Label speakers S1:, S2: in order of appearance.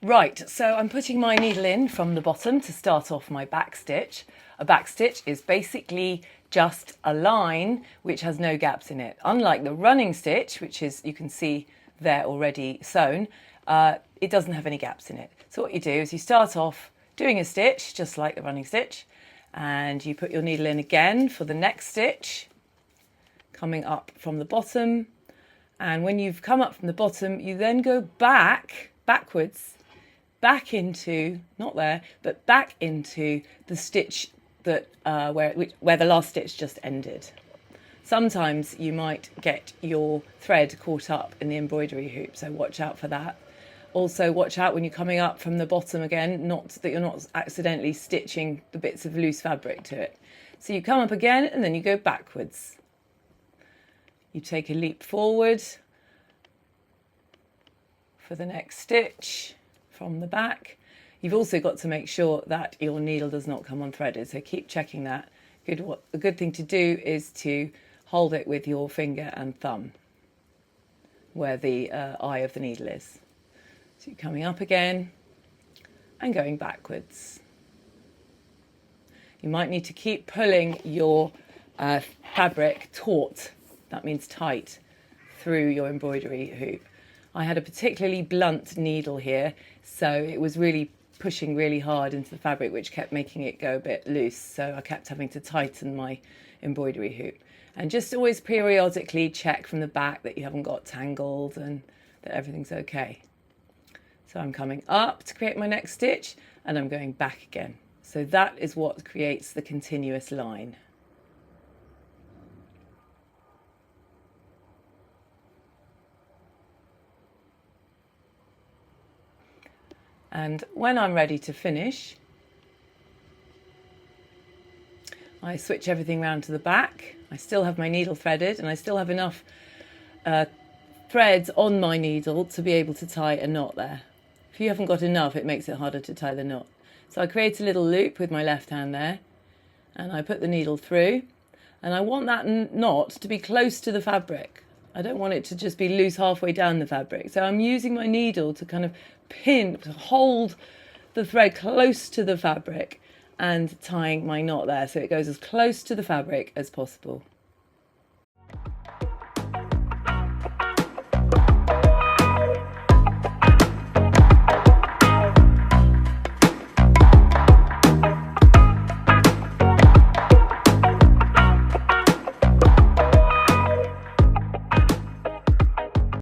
S1: Right, so I'm putting my needle in from the bottom to start off my back stitch. A back stitch is basically just a line which has no gaps in it. Unlike the running stitch, which is, you can see there already sewn, it doesn't have any gaps in it. So what you do is you start off doing a stitch, just like the running stitch, and you put your needle in again for the next stitch, coming up from the bottom. And when you've come up from the bottom, you then go backwards, back into, not there, but back into the stitch that where the last stitch just ended. Sometimes you might get your thread caught up in the embroidery hoop, so watch out for that. Also watch out when you're coming up from the bottom again, not that you're not accidentally stitching the bits of loose fabric to it. So you come up again and then you go backwards. You take a leap forward for the next stitch from the back. You've also got to make sure that your needle does not come unthreaded, so keep checking that. The good thing to do is to hold it with your finger and thumb where the eye of the needle is. So you're coming up again and going backwards. You might need to keep pulling your fabric taut, that means tight, through your embroidery hoop. I had a particularly blunt needle here, so it was really pushing really hard into the fabric, which kept making it go a bit loose, so I kept having to tighten my embroidery hoop. And just always periodically check from the back that you haven't got tangled and that everything's okay. So I'm coming up to create my next stitch and I'm going back again. So that is what creates the continuous line. And when I'm ready to finish, I switch everything round to the back. I still have my needle threaded and I still have enough threads on my needle to be able to tie a knot there. If you haven't got enough, it makes it harder to tie the knot. So I create a little loop with my left hand there and I put the needle through, and I want that knot to be close to the fabric. I don't want it to just be loose halfway down the fabric. So I'm using my needle to kind of to hold the thread close to the fabric and tying my knot there so it goes as close to the fabric as possible.